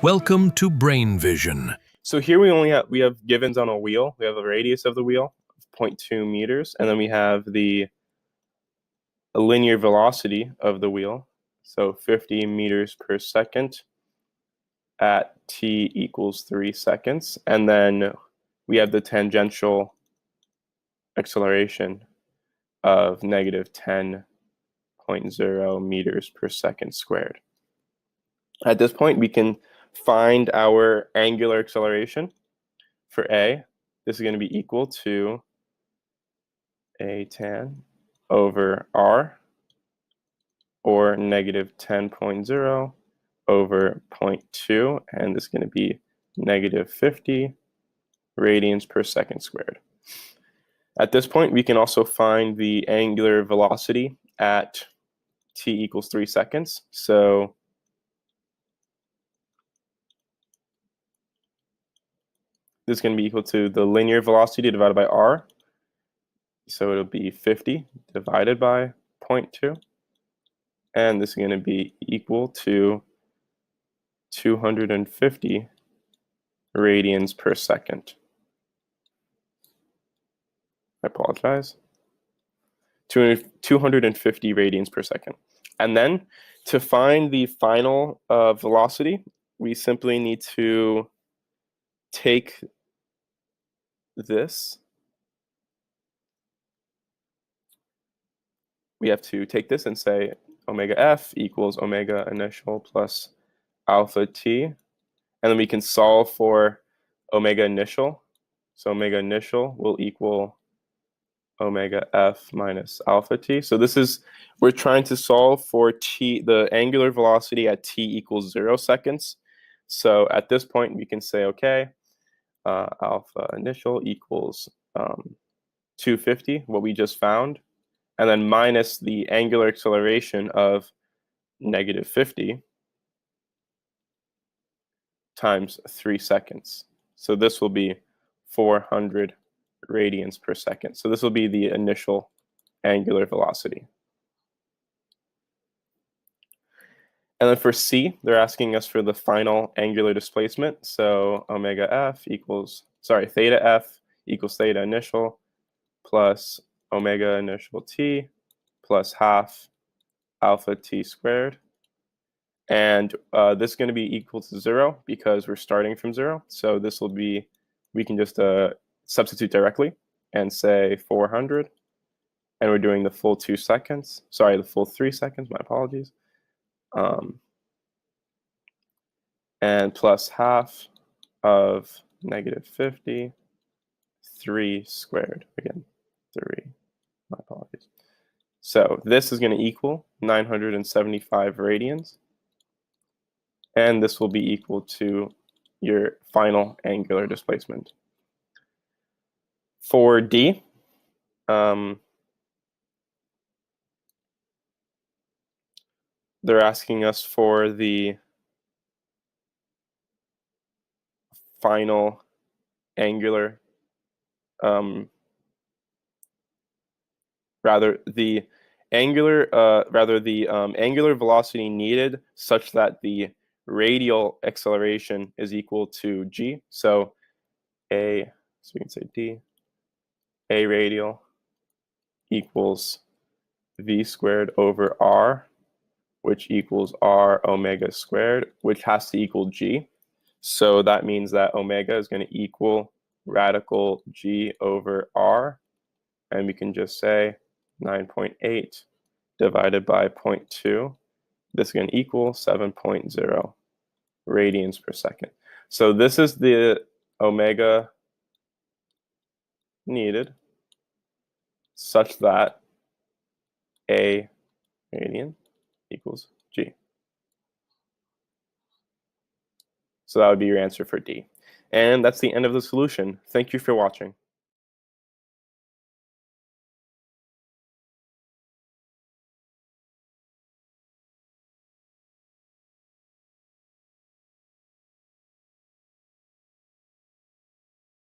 Welcome to Brain Vision. So here we have givens on a wheel. We have a radius of the wheel of 0.2 meters, and then we have the linear velocity of the wheel, so 50 meters per second at t equals 3 seconds, and then we have the tangential acceleration of negative 10.0 meters per second squared. At this point, we can find our angular acceleration for A. This is going to be equal to A tan over r, or negative 10.0 over 0.2, and this is going to be negative 50 radians per second squared. At this point, we can also find the angular velocity at t equals 3 seconds. So this is going to be equal to the linear velocity divided by r. So it'll be 50 divided by 0.2. And this is going to be equal to 250 radians per second. I apologize. 250 radians per second. And then to find the final velocity, we simply need to take this. We have to take this and say omega f equals omega initial plus alpha t. And then we can solve for omega initial. So omega initial will equal omega f minus alpha t. So we're trying to solve for t, the angular velocity at t equals 0 seconds. So at this point, we can say, okay, alpha initial equals 250, what we just found, and then minus the angular acceleration of negative 50 times 3 seconds. So this will be 400 radians per second. So this will be the initial angular velocity. And then for C, they're asking us for the final angular displacement. So omega f equals, theta f equals theta initial plus omega initial t plus half alpha t squared. And this is going to be equal to 0 because we're starting from 0. So this will be, we can just substitute directly and say 400. And we're doing the full 2 seconds. Sorry, the full 3 seconds, my apologies. And plus half of negative 50, 3 squared. Again, 3, my apologies. So this is going to equal 975 radians. And this will be equal to your final angular displacement. For D, they're asking us for the final angular, the angular velocity needed such that the radial acceleration is equal to g. So we can say d, a radial equals v squared over r, which equals r omega squared, which has to equal g. So that means that omega is going to equal radical g over r. And we can just say 9.8 divided by 0.2. This is going to equal 7.0 radians per second. So this is the omega needed such that a radian equals g. So that would be your answer for D. And that's the end of the solution. Thank you for watching.